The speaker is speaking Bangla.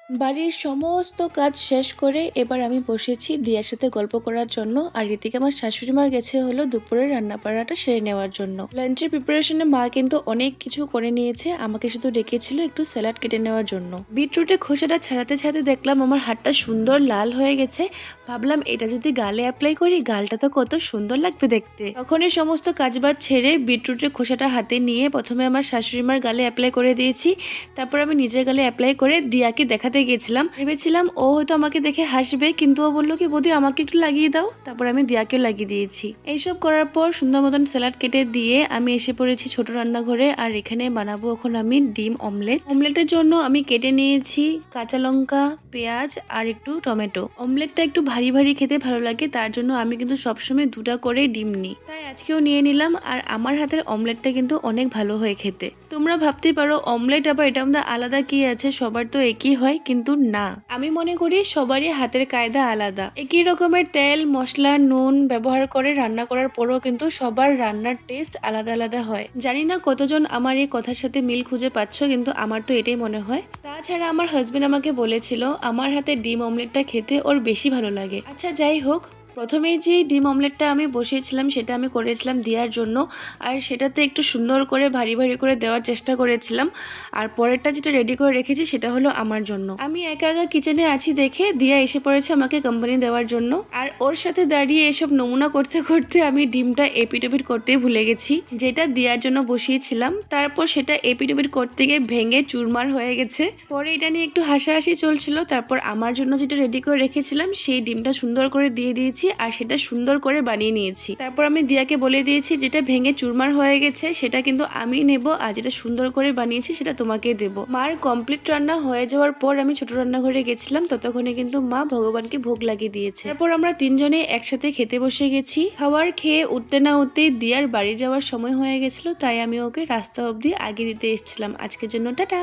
বাড়ির সমস্ত কাজ শেষ করে এবার আমি বসেছি দিয়ার সাথে গল্প করার জন্য। আর এদিকে আমার শাশুড়ি মা গেছে হলো দুপুরের রান্না বান্নাটা সেরে নেওয়ার জন্য। লাঞ্চের প্রিপারেশনে মা কিন্তু অনেক কিছু করে নিয়েছে, আমাকে শুধু ডেকেছিল একটু স্যালাড কেটে নেওয়ার জন্য। বিটরুটের খোসাটা ছাড়াতে ছাড়াতে দেখলাম আমার হাতটা সুন্দর লাল হয়ে গেছে। ভাবলাম এটা যদি গালে অ্যাপ্লাই করি গালটা তো কত সুন্দর লাগবে দেখতে। তখন এই সমস্ত কাজবাজ ছেড়ে বিটরুটের খোসাটা হাতে নিয়ে প্রথমে আমার শাশুড়ি মার গালে অ্যাপ্লাই করে দিয়েছি। তারপর আমি নিজের গালে অ্যাপ্লাই করে দিয়াকে দেখাতে গেছিলাম। ভেবেছিলাম ও হয়তো আমাকে দেখে হাসবে, কিন্তু ও বললো কি বৌদি আমাকে একটু লাগিয়ে দাও। তারপর আমি দিয়াকেও লাগিয়ে দিয়েছি। এইসব করার পর সুন্দর মতন স্যালাড কেটে দিয়ে আমি এসে পড়েছি ছোট রান্নাঘরে। আর এখানে বানাবো এখন আমি ডিম অমলেট। অমলেটের জন্য আমি কেটে নিয়েছি কাঁচা লঙ্কা, পেঁয়াজ আর একটু টমেটো। অমলেটটা একটু ভারী ভারী খেতে ভালো লাগে, তার জন্য আমি কিন্তু সবসময় দুটা করে ডিম নিই, তাই আজকেও নিয়ে নিলাম। আর আমার হাতের অমলেটটা কিন্তু অনেক ভালো হয় খেতে। তোমরা ভাবতেই পারো অমলেট আবার এটা আমাদের আলাদা কি আছে, সবার তো একই হয়, কিন্তু না, আমি মনে করি সবারই হাতের কায়দা আলাদা। একই রকমের তেল মশলা নুন ব্যবহার করে রান্না করার পরও কিন্তু সবার রান্নার টেস্ট আলাদা আলাদা হয়। জানি না কতজন আমার এই কথার সাথে মিল খুঁজে পাচ্ছ, কিন্তু আমার তো এটাই মনে হয়। তাছাড়া আমার হাজবেন্ড আমাকে বলেছিল আমার হাতে ডিম অমলেটটা খেতে ওর বেশি ভালো লাগে। আচ্ছা যাই হোক, প্রথমে যে ডিম অমলেটটা আমি বসিয়েছিলাম সেটা আমি করেছিলাম দিয়ার জন্য। আর সেটাতে একটু সুন্দর করে ভারী ভারী করে দেওয়ার চেষ্টা করেছিলাম। আর পরেরটা যেটা রেডি করে রেখেছি সেটা হলো আমার জন্য। আমি একা একা কিচেনে আছি দেখে দিয়া এসে পড়েছে আমাকে কোম্পানি দেওয়ার জন্য। আর ওর সাথে দাঁড়িয়ে এসব নমুনা করতে করতে আমি ডিমটা এপিটোপিট করতেই ভুলে গেছি, যেটা দেওয়ার জন্য বসিয়েছিলাম। তারপর সেটা এপিটোপিট করতে গিয়ে ভেঙে চুরমার হয়ে গেছে। পরে এটা নিয়ে একটু হাসাহাসি চলছিল। তারপর আমার জন্য যেটা রেডি করে রেখেছিলাম সেই ডিমটা সুন্দর করে দিয়ে দিয়েছি আর সেটা সুন্দর করে বানিয়ে নিয়েছি। তারপর আমি দিয়াকে বলে দিয়েছি যেটা ভেঙে চুরমার হয়ে গেছে সেটা কিন্তু আমি নেব, আর যেটা সুন্দর করে বানিয়েছি সেটা তোমাকে দেব। মার কমপ্লিট রান্না হয়ে যাওয়ার পর আমি ছোট রান্নাঘরে গেছিলাম, ততক্ষণে কিন্তু মা ভগবানকে ভোগ লাগিয়ে দিয়েছে। তারপর আমরা তিনজনে একসাথে খেতে বসে গেছি। খাবার খেয়ে উঠতে না উঠতেই দিয়ার বাড়ি যাওয়ার সময় হয়ে গেছিল, তাই আমি ওকে রাস্তা অবধি আগে দিতে এসেছিলাম। আজকের জন্য টাটা।